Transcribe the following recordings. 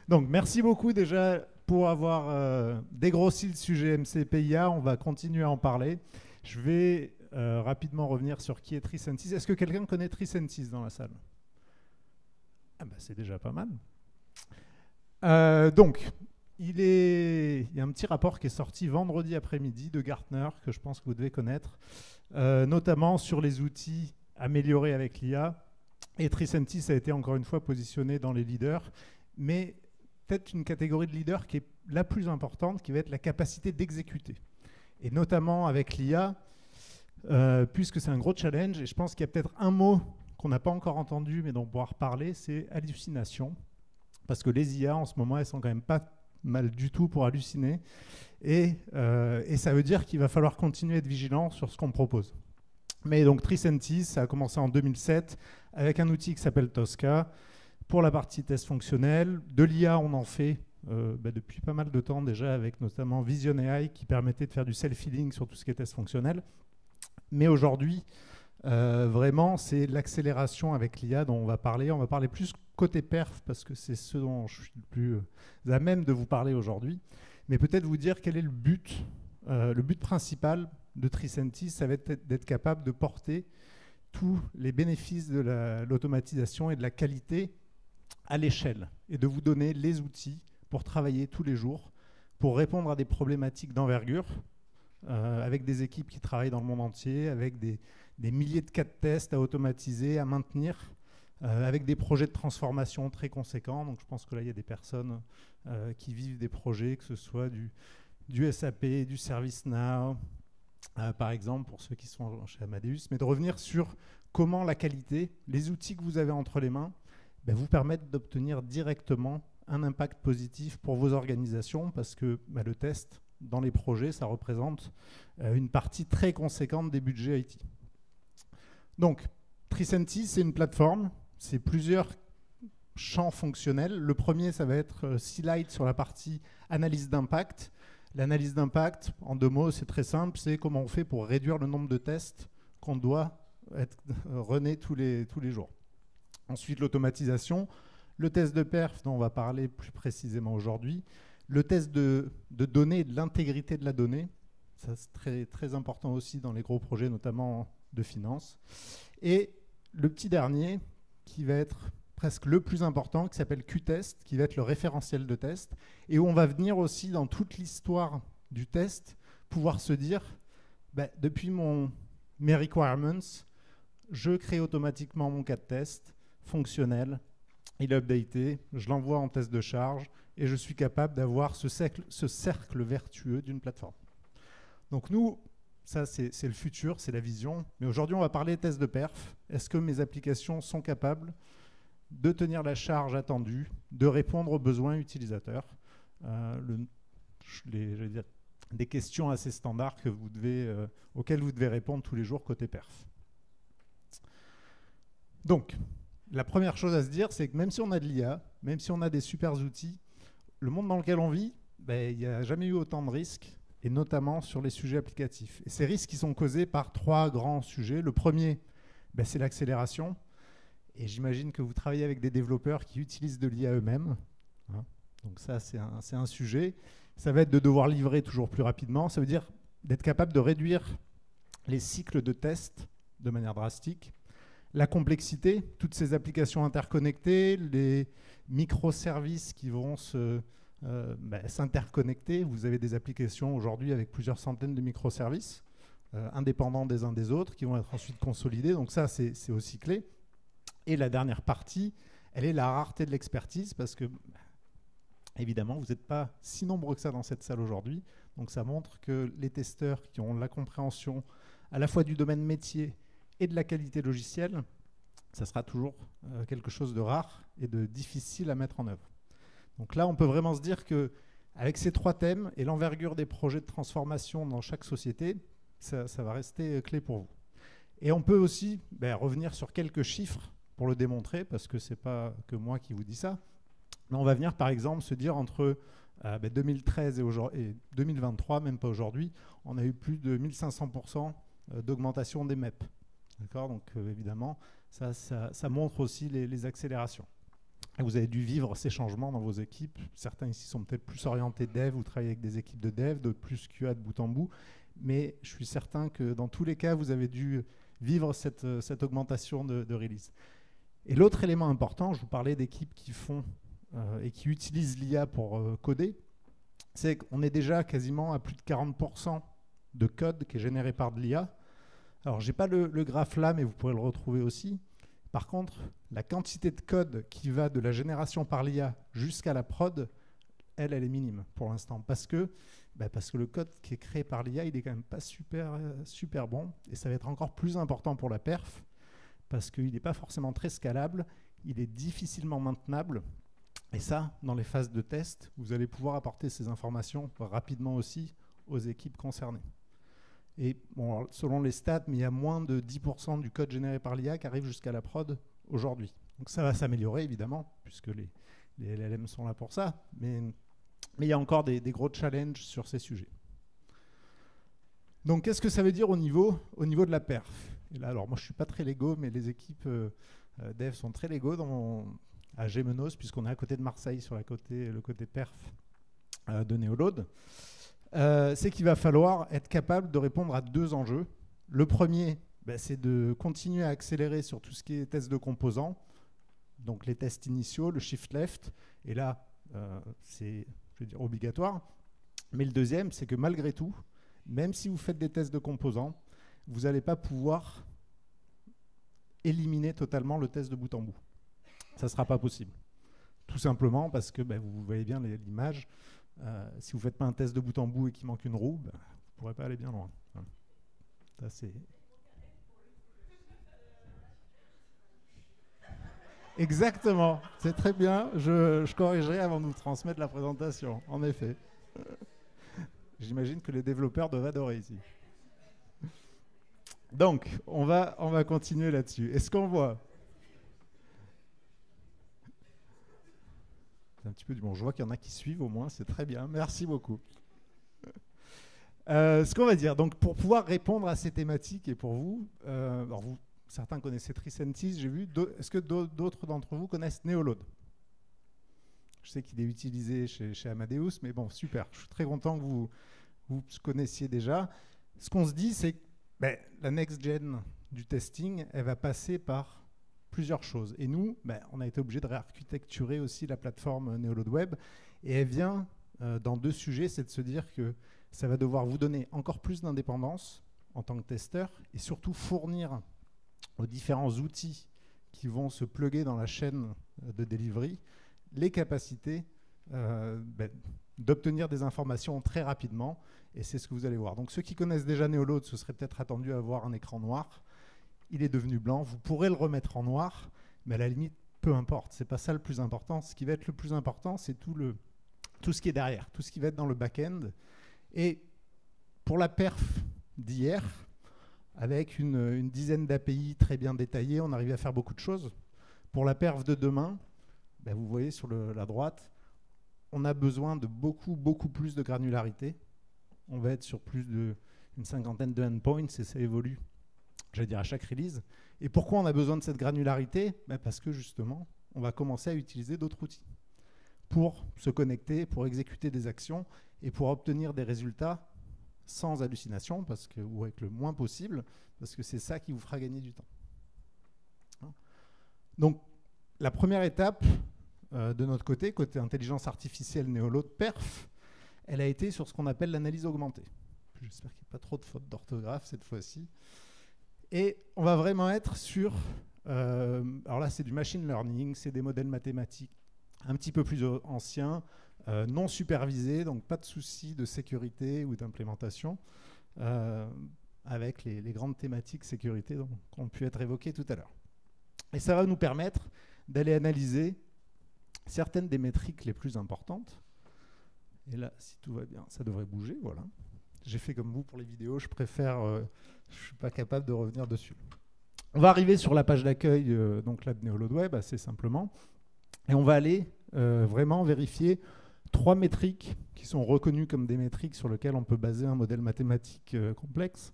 Donc, merci beaucoup déjà pour avoir dégrossi le sujet MCPIA. On va continuer à en parler. Je vais rapidement revenir sur qui est Tricentis. Est-ce que quelqu'un connaît Tricentis dans la salle? Ah bah, c'est déjà pas mal. Donc, il y a un petit rapport qui est sorti vendredi après-midi de Gartner, que je pense que vous devez connaître, notamment sur les outils améliorés avec l'IA. Et Tricentis a été encore une fois positionné dans les leaders, mais peut-être une catégorie de leaders qui est la plus importante, qui va être la capacité d'exécuter. Et notamment avec l'IA, puisque c'est un gros challenge, et je pense qu'il y a peut-être un mot qu'on n'a pas encore entendu, mais dont on pourra reparler, c'est hallucination. Parce que les IA, en ce moment, elles sont quand même pas mal du tout pour halluciner. Et ça veut dire qu'il va falloir continuer à être vigilant sur ce qu'on propose. Mais donc Tricentis, ça a commencé en 2007 avec un outil qui s'appelle Tosca pour la partie test fonctionnel. De l'IA, on en fait depuis pas mal de temps déjà, avec notamment Vision AI qui permettait de faire du self-healing sur tout ce qui est test fonctionnel. Mais aujourd'hui, vraiment, c'est l'accélération avec l'IA dont on va parler. On va parler plus côté perf parce que c'est ce dont je suis le plus à même de vous parler aujourd'hui. Mais peut-être vous dire quel est le but principal de Tricentis, ça va être d'être capable de porter tous les bénéfices de l'automatisation et de la qualité à l'échelle et de vous donner les outils pour travailler tous les jours, pour répondre à des problématiques d'envergure, avec des équipes qui travaillent dans le monde entier, avec des milliers de cas de tests à automatiser, à maintenir, avec des projets de transformation très conséquents. Donc je pense que là, il y a des personnes qui vivent des projets, que ce soit du SAP, du ServiceNow, par exemple, pour ceux qui sont chez Amadeus, mais de revenir sur comment la qualité, les outils que vous avez entre les mains, vous permettent d'obtenir directement un impact positif pour vos organisations, parce que le test, dans les projets, ça représente une partie très conséquente des budgets IT. Donc, Tricentis, c'est une plateforme, c'est plusieurs champs fonctionnels. Le premier, ça va être C-Light sur la partie analyse d'impact. L'analyse d'impact, en 2 mots, c'est très simple, c'est comment on fait pour réduire le nombre de tests qu'on doit runner tous les jours. Ensuite, l'automatisation, le test de perf dont on va parler plus précisément aujourd'hui, le test de données et de l'intégrité de la donnée, ça c'est très, très important aussi dans les gros projets, notamment de finance. Et le petit dernier, qui va être presque le plus important, qui s'appelle Q-Test, qui va être le référentiel de test, et où on va venir aussi, dans toute l'histoire du test, pouvoir se dire, depuis mes requirements, je crée automatiquement mon cas de test fonctionnel, il est updaté, je l'envoie en test de charge, et je suis capable d'avoir ce cercle vertueux d'une plateforme. Donc nous, ça c'est le futur, c'est la vision, mais aujourd'hui on va parler test de perf. Est-ce que mes applications sont capables de tenir la charge attendue, de répondre aux besoins utilisateurs, des questions assez standards auxquelles vous devez répondre tous les jours côté perf. Donc, la première chose à se dire, c'est que même si on a de l'IA, même si on a des super outils, le monde dans lequel on vit, il n'y a jamais eu autant de risques, et notamment sur les sujets applicatifs. Et ces risques qui sont causés par 3 grands sujets. Le premier, c'est l'accélération. Et j'imagine que vous travaillez avec des développeurs qui utilisent de l'IA eux-mêmes. Hein. Donc ça, c'est un sujet. Ça va être de devoir livrer toujours plus rapidement. Ça veut dire d'être capable de réduire les cycles de tests de manière drastique. La complexité, toutes ces applications interconnectées, les microservices qui vont s'interconnecter. Vous avez des applications aujourd'hui avec plusieurs centaines de microservices, indépendants des uns des autres, qui vont être ensuite consolidés. Donc ça, c'est aussi clé. Et la dernière partie, elle est la rareté de l'expertise, parce que, évidemment, vous n'êtes pas si nombreux que ça dans cette salle aujourd'hui. Donc ça montre que les testeurs qui ont la compréhension à la fois du domaine métier et de la qualité logicielle, ça sera toujours quelque chose de rare et de difficile à mettre en œuvre. Donc là, on peut vraiment se dire qu'avec ces 3 thèmes et l'envergure des projets de transformation dans chaque société, ça va rester clé pour vous. Et on peut aussi revenir sur quelques chiffres pour le démontrer, parce que ce n'est pas que moi qui vous dis ça. Mais on va venir, par exemple, se dire entre 2013 et 2023, même pas aujourd'hui, on a eu plus de 1500% d'augmentation des MEP. D'accord ? Donc, évidemment, ça montre aussi les accélérations. Et vous avez dû vivre ces changements dans vos équipes. Certains ici sont peut-être plus orientés dev, vous travaillez avec des équipes de dev, d'autres plus QA de bout en bout. Mais je suis certain que dans tous les cas, vous avez dû vivre cette augmentation de release. Et l'autre élément important, je vous parlais d'équipes qui font et qui utilisent l'IA pour coder, c'est qu'on est déjà quasiment à plus de 40% de code qui est généré par de l'IA. Alors, je n'ai pas le graphe là, mais vous pourrez le retrouver aussi. Par contre, la quantité de code qui va de la génération par l'IA jusqu'à la prod, elle est minime pour l'instant. Parce que le code qui est créé par l'IA, il n'est quand même pas super bon. Et ça va être encore plus important pour la perf, parce qu'il n'est pas forcément très scalable, il est difficilement maintenable. Et ça, dans les phases de test, vous allez pouvoir apporter ces informations rapidement aussi aux équipes concernées. Et bon, alors, selon les stats, mais il y a moins de 10% du code généré par l'IA qui arrive jusqu'à la prod aujourd'hui. Donc ça va s'améliorer évidemment, puisque les LLM sont là pour ça, mais il y a encore des gros challenges sur ces sujets. Donc qu'est-ce que ça veut dire au niveau de la perf? Et là, alors moi je ne suis pas très Lego, mais les équipes dev sont très Lego à Gémenos, puisqu'on est à côté de Marseille sur le côté perf de Neoload. C'est qu'il va falloir être capable de répondre à deux enjeux. Le premier, c'est de continuer à accélérer sur tout ce qui est tests de composants, donc les tests initiaux, le shift left, et là, c'est obligatoire. Mais le deuxième, c'est que malgré tout, même si vous faites des tests de composants, vous n'allez pas pouvoir éliminer totalement le test de bout en bout. Ça ne sera pas possible. Tout simplement parce que vous voyez bien l'image. Si vous ne faites pas un test de bout en bout et qu'il manque une roue, vous ne pourrez pas aller bien loin. Ça, c'est... Exactement, c'est très bien. Je corrigerai avant de vous transmettre la présentation, en effet. J'imagine que les développeurs doivent adorer ici. Donc, on va continuer là-dessus. Est-ce qu'on voit? C'est un petit peu du bon. Je vois qu'il y en a qui suivent au moins, c'est très bien. Merci beaucoup. Ce qu'on va dire, donc pour pouvoir répondre à ces thématiques et pour vous, alors certains connaissaient Tricentis, j'ai vu. Est-ce que d'autres d'entre vous connaissent Neoload? Je sais qu'il est utilisé chez Amadeus, mais bon, super. Je suis très content que vous connaissiez déjà. Ce qu'on se dit, c'est que la next-gen du testing, elle va passer par plusieurs choses. Et nous, on a été obligé de réarchitecturer aussi la plateforme Neoload Web. Et elle vient dans deux sujets, c'est de se dire que ça va devoir vous donner encore plus d'indépendance en tant que testeur et surtout fournir aux différents outils qui vont se plugger dans la chaîne de delivery les capacités d'obtenir des informations très rapidement. Et c'est ce que vous allez voir. Donc ceux qui connaissent déjà Neoload se seraient peut-être attendus à voir un écran noir. Il est devenu blanc. Vous pourrez le remettre en noir, mais à la limite, peu importe. Ce n'est pas ça le plus important. Ce qui va être le plus important, c'est tout ce qui est derrière, tout ce qui va être dans le back-end. Et pour la perf d'hier, avec une dizaine d'API très bien détaillées, on arrive à faire beaucoup de choses. Pour la perf de demain, vous voyez sur la droite, on a besoin de beaucoup plus de granularité. On va être sur plus d'une cinquantaine de endpoints et ça évolue, j'allais dire, à chaque release. Et pourquoi on a besoin de cette granularité? Parce que justement, on va commencer à utiliser d'autres outils pour se connecter, pour exécuter des actions et pour obtenir des résultats sans hallucination, ou avec le moins possible, parce que c'est ça qui vous fera gagner du temps. Donc, la première étape de notre côté intelligence artificielle Neoload perf, elle a été sur ce qu'on appelle l'analyse augmentée. J'espère qu'il n'y a pas trop de fautes d'orthographe cette fois-ci. Et on va vraiment être sur... alors là, c'est du machine learning, c'est des modèles mathématiques un petit peu plus anciens, non supervisés, donc pas de soucis de sécurité ou d'implémentation, avec les grandes thématiques sécurité qui ont pu être évoquées tout à l'heure. Et ça va nous permettre d'aller analyser certaines des métriques les plus importantes. Et là, si tout va bien, ça devrait bouger, voilà. J'ai fait comme vous pour les vidéos, je préfère, je ne suis pas capable de revenir dessus. On va arriver sur la page d'accueil donc là, de Neoload Web, assez simplement, et on va aller vraiment vérifier 3 métriques qui sont reconnues comme des métriques sur lesquelles on peut baser un modèle mathématique complexe,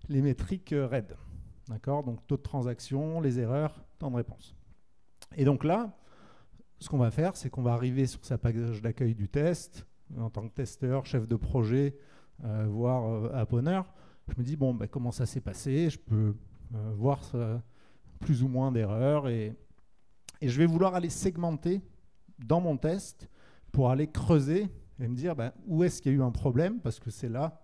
les métriques RAID. D'accord, donc taux de transaction, les erreurs, temps de réponse. Et donc là, ce qu'on va faire, c'est qu'on va arriver sur sa page d'accueil du test, en tant que testeur, chef de projet, voire app owner. Je me dis, bon, ben, comment ça s'est passé? Je peux voir plus ou moins d'erreurs et je vais vouloir aller segmenter dans mon test pour aller creuser et me dire ben, où est-ce qu'il y a eu un problème, parce que c'est là,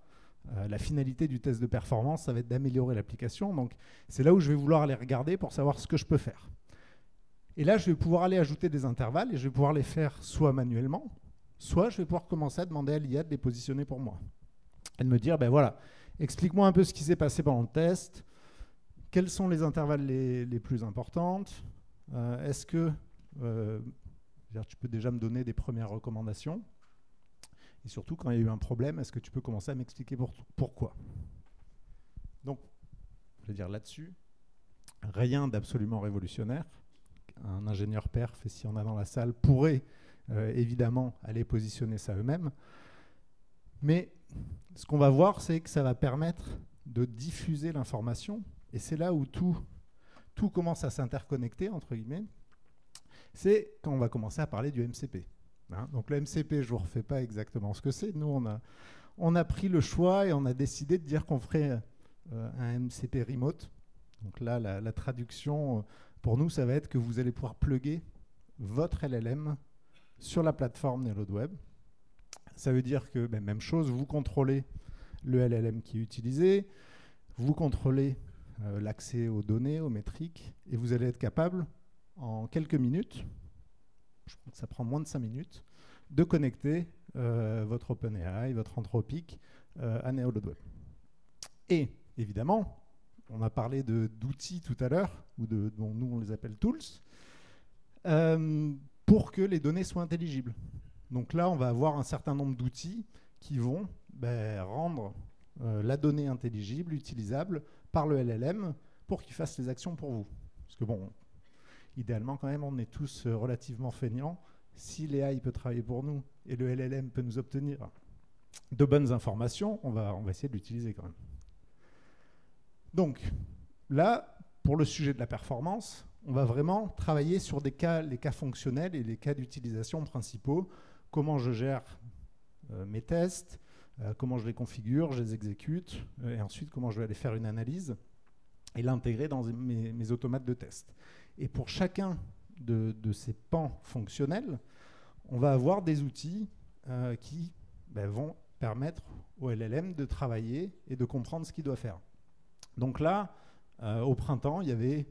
la finalité du test de performance, ça va être d'améliorer l'application. Donc c'est là où je vais vouloir aller regarder pour savoir ce que je peux faire. Et là, je vais pouvoir aller ajouter des intervalles et je vais pouvoir les faire soit manuellement, soit je vais pouvoir commencer à demander à l'IA de les positionner pour moi. Et de me dire, ben voilà, explique-moi un peu ce qui s'est passé pendant le test, quels sont les intervalles les plus importantes, est-ce que tu peux déjà me donner des premières recommandations, et surtout quand il y a eu un problème, est-ce que tu peux commencer à m'expliquer pourquoi. Donc, je vais dire là-dessus, rien d'absolument révolutionnaire. Un ingénieur perf, et si on a dans la salle, pourrait évidemment aller positionner ça eux-mêmes. Mais ce qu'on va voir, c'est que ça va permettre de diffuser l'information. Et c'est là où tout commence à s'interconnecter, entre guillemets. C'est quand on va commencer à parler du MCP. Hein, donc le MCP, je ne vous refais pas exactement ce que c'est. Nous, on a pris le choix et on a décidé de dire qu'on ferait un MCP remote. Donc là, la traduction, pour nous, ça va être que vous allez pouvoir plugger votre LLM sur la plateforme Node-RED. Ça veut dire que, ben, même chose, vous contrôlez le LLM qui est utilisé, vous contrôlez l'accès aux données, aux métriques, et vous allez être capable, en quelques minutes, je crois que ça prend moins de 5 minutes, de connecter votre OpenAI, votre Anthropic à Node-RED. Et évidemment, on a parlé d'outils tout à l'heure, ou dont nous on les appelle tools, pour que les données soient intelligibles. Donc là, on va avoir un certain nombre d'outils qui vont rendre la donnée intelligible, utilisable par le LLM pour qu'il fasse les actions pour vous. Parce que bon, idéalement quand même, on est tous relativement feignants. Si l'AI peut travailler pour nous et le LLM peut nous obtenir de bonnes informations, on va essayer de l'utiliser quand même. Donc là, pour le sujet de la performance, on va vraiment travailler sur les cas fonctionnels et les cas d'utilisation principaux. Comment je gère mes tests, comment je les configure, je les exécute, et ensuite comment je vais aller faire une analyse et l'intégrer dans mes automates de test. Et pour chacun de ces pans fonctionnels, on va avoir des outils qui vont permettre au LLM de travailler et de comprendre ce qu'il doit faire. Donc là, au printemps, il y avait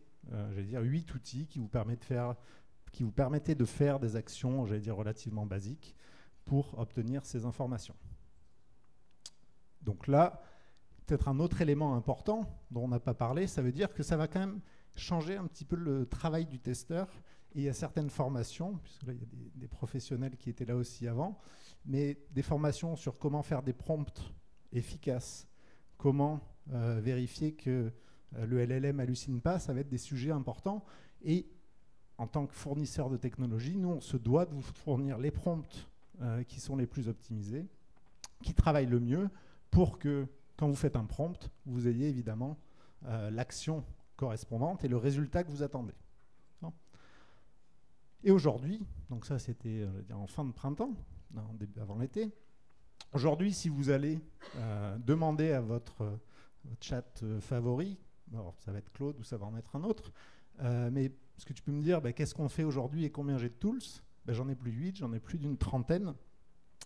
8 outils qui vous permettaient de faire des actions, relativement basiques pour obtenir ces informations. Donc là, peut-être un autre élément important dont on n'a pas parlé, ça veut dire que ça va quand même changer un petit peu le travail du testeur. Et il y a certaines formations, puisque là, il y a des professionnels qui étaient là aussi avant, mais des formations sur comment faire des prompts efficaces, comment vérifier que le LLM hallucine pas, ça va être des sujets importants. Et en tant que fournisseur de technologie, nous, on se doit de vous fournir les prompts qui sont les plus optimisés, qui travaillent le mieux, pour que, quand vous faites un prompt, vous ayez évidemment l'action correspondante et le résultat que vous attendez. Et aujourd'hui, donc ça c'était en fin de printemps, avant l'été, aujourd'hui si vous allez demander à votre chat favori, alors ça va être Claude ou ça va en être un autre, mais est-ce que tu peux me dire qu'est-ce qu'on fait aujourd'hui et combien j'ai de tools? J'en ai plus de 8, j'en ai plus d'une trentaine,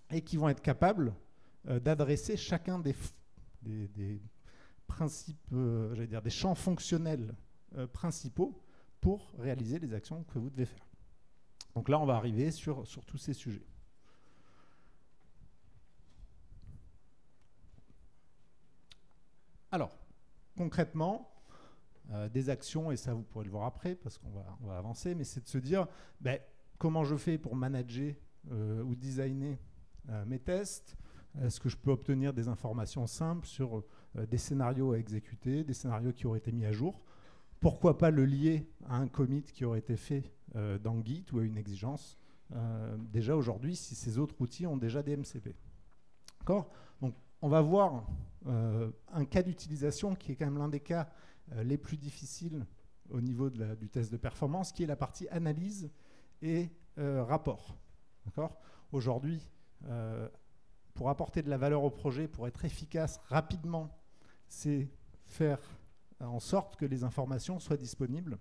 et qui vont être capables d'adresser chacun des principes, des champs fonctionnels principaux pour réaliser les actions que vous devez faire. Donc là, on va arriver sur tous ces sujets. Alors, concrètement, des actions, et ça vous pourrez le voir après, parce qu'on va avancer, mais c'est de se dire comment je fais pour manager ou designer mes tests. Est-ce que je peux obtenir des informations simples sur des scénarios à exécuter, des scénarios qui auraient été mis à jour? Pourquoi pas le lier à un commit qui aurait été fait dans Git ou à une exigence déjà aujourd'hui, si ces autres outils ont déjà des MCP. D'accord ? Donc, on va voir un cas d'utilisation qui est quand même l'un des cas les plus difficiles au niveau du test de performance, qui est la partie analyse et rapport. D'accord ? Aujourd'hui, pour apporter de la valeur au projet, pour être efficace rapidement, c'est faire en sorte que les informations soient disponibles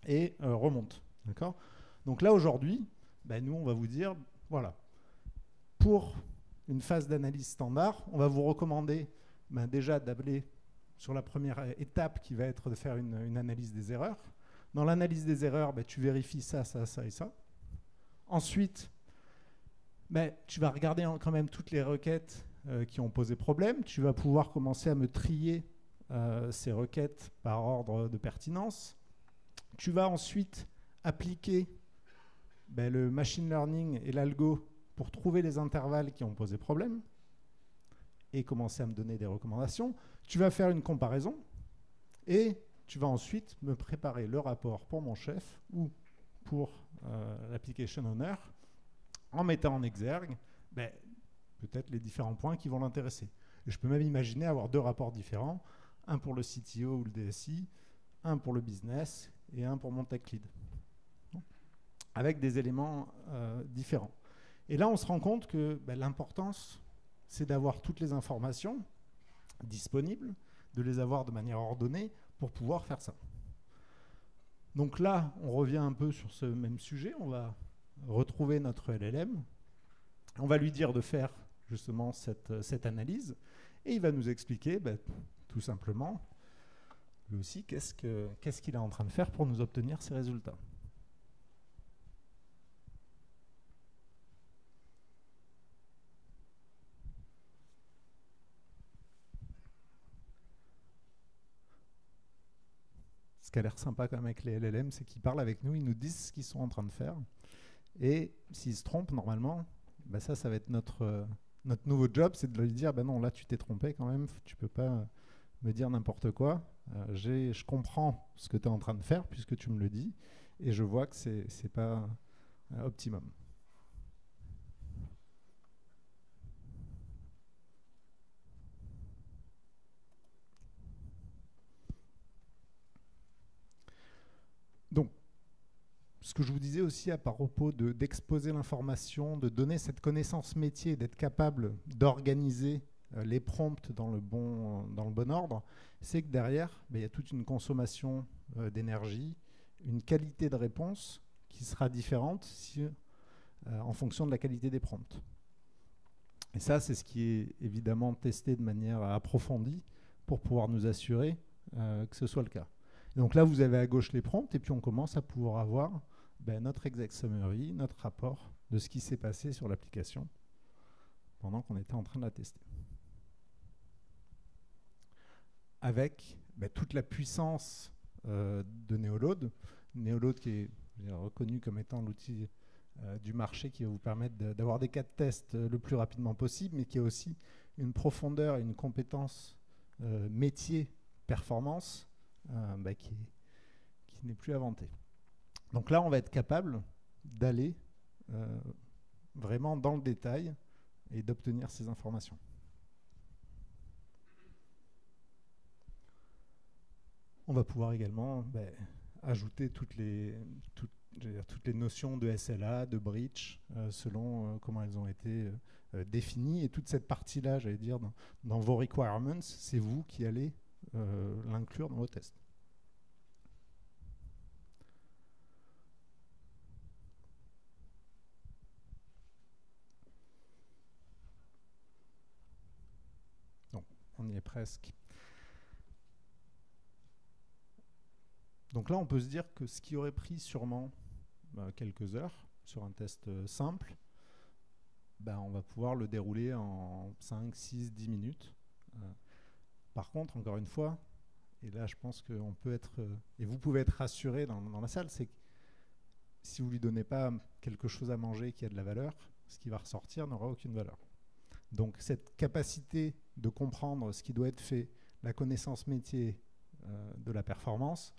et remontent. D'accord ? Donc là, aujourd'hui, nous, on va vous dire, voilà, pour une phase d'analyse standard, on va vous recommander déjà d'aller sur la première étape qui va être de faire une analyse des erreurs. Dans l'analyse des erreurs, tu vérifies ça, ça, ça et ça. Ensuite, tu vas regarder quand même toutes les requêtes qui ont posé problème. Tu vas pouvoir commencer à me trier ces requêtes par ordre de pertinence. Tu vas ensuite appliquer le machine learning et l'algo pour trouver les intervalles qui ont posé problème et commencer à me donner des recommandations. Tu vas faire une comparaison et tu vas ensuite me préparer le rapport pour mon chef ou pour l'application owner en mettant en exergue peut-être les différents points qui vont l'intéresser. Et je peux même imaginer avoir 2 rapports différents, un pour le CTO ou le DSI, un pour le business et un pour mon tech lead, avec des éléments différents. Et là, on se rend compte que l'importance, c'est d'avoir toutes les informations disponibles, de les avoir de manière ordonnée pour pouvoir faire ça. Donc là, on revient un peu sur ce même sujet. On va retrouver notre LLM. On va lui dire de faire justement cette analyse. Et il va nous expliquer tout simplement, lui aussi, qu'est-ce qu'il est en train de faire pour nous obtenir ces résultats. Ce qui a l'air sympa quand même avec les LLM, c'est qu'ils parlent avec nous, ils nous disent ce qu'ils sont en train de faire. Et s'ils se trompent, normalement, ça va être notre nouveau job, c'est de lui dire, non, là tu t'es trompé quand même, tu peux pas me dire n'importe quoi. Je comprends ce que tu es en train de faire puisque tu me le dis, et je vois que c'est pas optimum. Donc, ce que je vous disais aussi à propos d'exposer l'information, de donner cette connaissance métier, d'être capable d'organiser les prompts dans le bon ordre, c'est que derrière, il y a toute une consommation d'énergie, une qualité de réponse qui sera différente en fonction de la qualité des prompts. Et ça, c'est ce qui est évidemment testé de manière approfondie pour pouvoir nous assurer que ce soit le cas. Et donc là, vous avez à gauche les prompts, et puis on commence à pouvoir avoir notre exec summary, notre rapport de ce qui s'est passé sur l'application pendant qu'on était en train de la tester. Avec toute la puissance de Neoload. Neoload qui est reconnu comme étant l'outil du marché qui va vous permettre d'avoir des cas de test le plus rapidement possible, mais qui a aussi une profondeur et une compétence métier, performance, qui n'est plus inventée. Donc là, on va être capable d'aller vraiment dans le détail et d'obtenir ces informations. On va pouvoir également ajouter toutes les notions de SLA, de breach, selon comment elles ont été définies. Et toute cette partie-là, j'allais dire, dans vos requirements, c'est vous qui allez l'inclure dans vos tests. Donc, on y est presque. Donc là, on peut se dire que ce qui aurait pris sûrement quelques heures sur un test simple, on va pouvoir le dérouler en 5, 6, 10 minutes. Par contre, encore une fois, et là je pense qu'on peut être, et vous pouvez être rassuré dans la salle, c'est que si vous ne lui donnez pas quelque chose à manger qui a de la valeur, ce qui va ressortir n'aura aucune valeur. Donc cette capacité de comprendre ce qui doit être fait, la connaissance métier de la performance,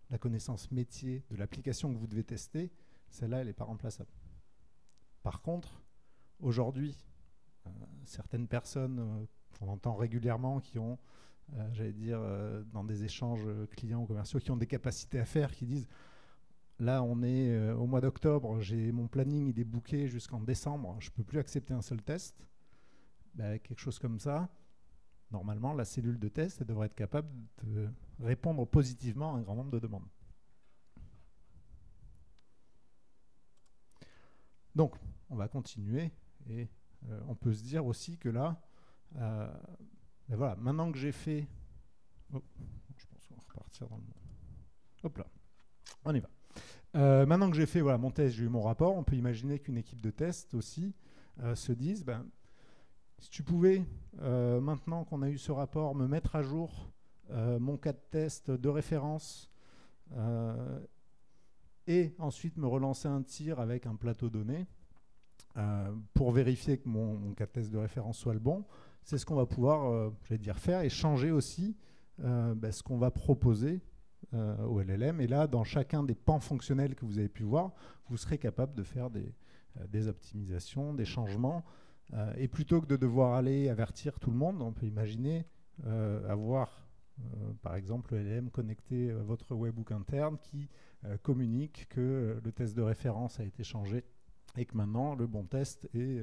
la connaissance métier de l'application que vous devez tester, celle-là, elle n'est pas remplaçable. Par contre, aujourd'hui, certaines personnes qu'on entend régulièrement qui ont, j'allais dire, dans des échanges clients ou commerciaux, qui ont des capacités à faire, qui disent Là, on est au mois d'octobre, mon planning il est booké jusqu'en décembre, je ne peux plus accepter un seul test. Quelque chose comme ça, normalement, la cellule de test elle devrait être capable de répondre positivement à un grand nombre de demandes. Donc, on va continuer et on peut se dire aussi que là, voilà, maintenant que j'ai fait... Oh, je pense qu'on va repartir dans le... Hop là, on y va. Maintenant que j'ai fait voilà, mon test, j'ai eu mon rapport, on peut imaginer qu'une équipe de test aussi se dise, si tu pouvais, maintenant qu'on a eu ce rapport, me mettre à jour mon cas de test de référence et ensuite me relancer un tir avec un plateau donné pour vérifier que mon cas de test de référence soit le bon, c'est ce qu'on va pouvoir faire et changer aussi ce qu'on va proposer au LLM. Et là, dans chacun des pans fonctionnels que vous avez pu voir, vous serez capable de faire des optimisations, des changements. Et plutôt que de devoir aller avertir tout le monde, on peut imaginer avoir, par exemple, le LLM connecté à votre webhook interne qui communique que le test de référence a été changé et que maintenant, le bon test est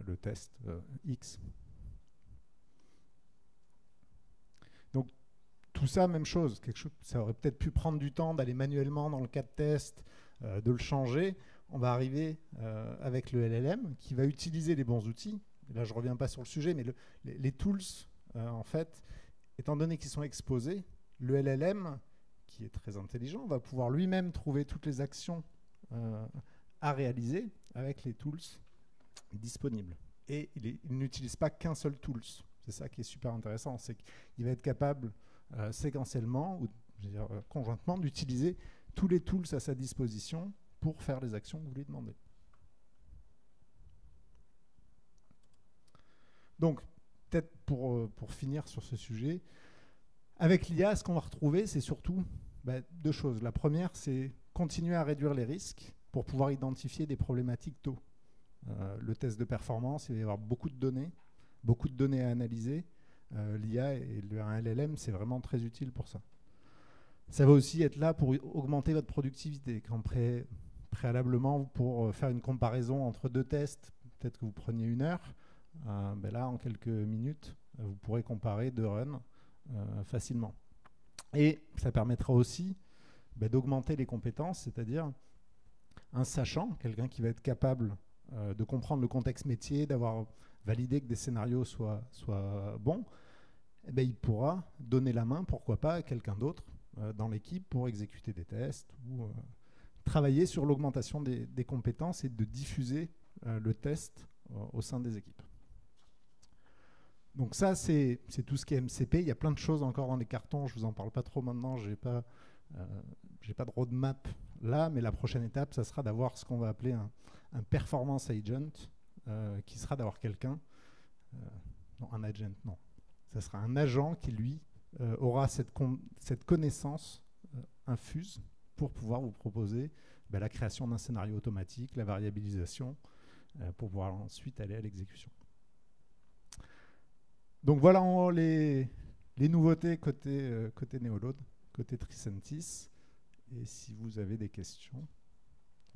le test X. Donc, tout ça, même chose. Ça aurait peut-être pu prendre du temps d'aller manuellement dans le cas de test, de le changer. On va arriver avec le LLM qui va utiliser les bons outils. Et là, je ne reviens pas sur le sujet, mais les tools, en fait, étant donné qu'ils sont exposés, le LLM, qui est très intelligent, va pouvoir lui-même trouver toutes les actions à réaliser avec les tools disponibles. Et il n'utilise pas qu'un seul tools. C'est ça qui est super intéressant, c'est qu'il va être capable séquentiellement ou conjointement d'utiliser tous les tools à sa disposition pour faire les actions que vous lui demandez. Donc, peut-être pour finir sur ce sujet, avec l'IA, ce qu'on va retrouver, c'est surtout deux choses. La première, c'est continuer à réduire les risques pour pouvoir identifier des problématiques tôt. Le test de performance, il va y avoir beaucoup de données à analyser. L'IA et un LLM, c'est vraiment très utile pour ça. Ça va aussi être là pour augmenter votre productivité. Quand préalablement, pour faire une comparaison entre deux tests, peut-être que vous preniez 1 heure, là, en quelques minutes, vous pourrez comparer 2 runs facilement. Et ça permettra aussi d'augmenter les compétences, c'est-à-dire un sachant, quelqu'un qui va être capable de comprendre le contexte métier, d'avoir validé que des scénarios soient bons, il pourra donner la main, pourquoi pas, à quelqu'un d'autre dans l'équipe pour exécuter des tests ou travailler sur l'augmentation des compétences et de diffuser le test au sein des équipes. Donc ça, c'est tout ce qui est MCP. Il y a plein de choses encore dans les cartons. Je ne vous en parle pas trop maintenant. Je n'ai pas de roadmap là, mais la prochaine étape, ça sera d'avoir ce qu'on va appeler un performance agent, qui sera d'avoir quelqu'un... non, un agent, non. Ça sera un agent qui, lui, aura cette connaissance infuse pour pouvoir vous proposer la création d'un scénario automatique, la variabilisation, pour pouvoir ensuite aller à l'exécution. Donc voilà les nouveautés côté Neoload, côté Tricentis. Et si vous avez des questions,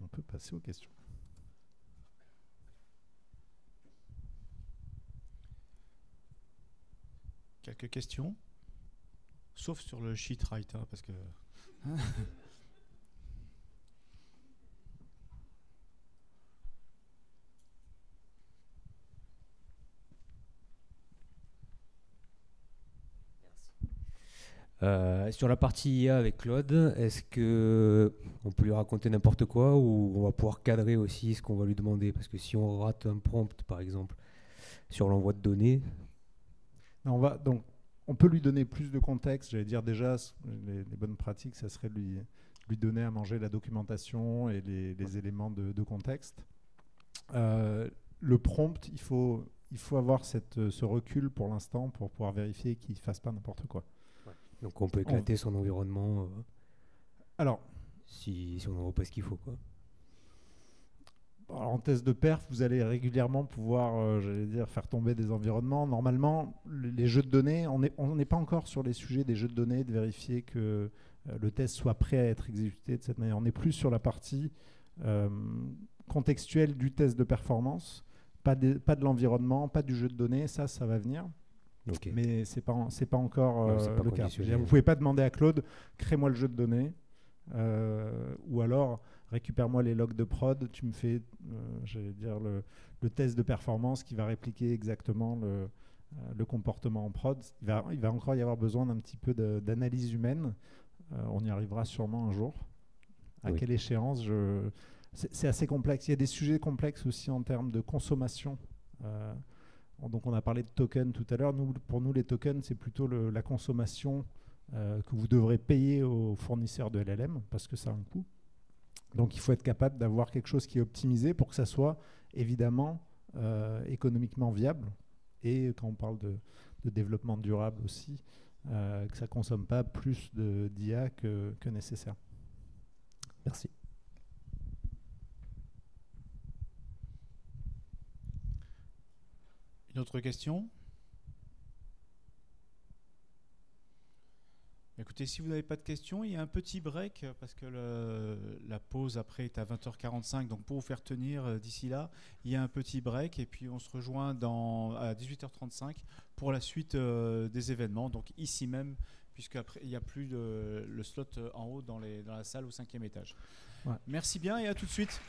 on peut passer aux questions. Quelques questions, sauf sur le sheet writer, parce que... Sur la partie IA avec Claude, est-ce qu'on peut lui raconter n'importe quoi ou on va pouvoir cadrer aussi ce qu'on va lui demander? Parce que si on rate un prompt, par exemple, sur l'envoi de données... On peut lui donner plus de contexte. J'allais dire déjà, les bonnes pratiques, ça serait de lui donner à manger la documentation et les éléments de contexte. Le prompt, il faut avoir ce recul pour l'instant pour pouvoir vérifier qu'il ne fasse pas n'importe quoi. Donc on peut éclater son environnement alors, si on n'envoie pas ce qu'il faut, quoi. Alors, en test de perf, vous allez régulièrement pouvoir, faire tomber des environnements. Normalement, les jeux de données, on n'est pas encore sur les sujets des jeux de données, de vérifier que le test soit prêt à être exécuté de cette manière. On n'est plus sur la partie contextuelle du test de performance, pas de l'environnement, pas du jeu de données, ça va venir. Ok. Mais c'est pas encore c'est pas le cas. conditionnel. Vous pouvez pas demander à Claude, crée-moi le jeu de données, ou alors récupère-moi les logs de prod, tu me fais, j'allais dire, le test de performance qui va répliquer exactement le comportement en prod. Il va encore y avoir besoin d'un petit peu d'analyse humaine. On y arrivera sûrement un jour. À Oui. quelle échéance c'est assez complexe. Il y a des sujets complexes aussi en termes de consommation. Donc on a parlé de tokens tout à l'heure. Pour nous, les tokens, c'est plutôt la consommation que vous devrez payer aux fournisseurs de LLM parce que ça a un coût. Donc il faut être capable d'avoir quelque chose qui est optimisé pour que ça soit évidemment économiquement viable. Et quand on parle de développement durable aussi, que ça ne consomme pas plus d'IA que nécessaire. Merci. Une autre question? Écoutez, si vous n'avez pas de questions, il y a un petit break parce que la pause après est à 20h45. Donc pour vous faire tenir d'ici là, il y a un petit break et puis on se rejoint à 18h35 pour la suite des événements. Donc ici même, puisqu'après il n'y a plus le slot en haut dans la salle au 5e étage. Ouais. Merci bien et à tout de suite.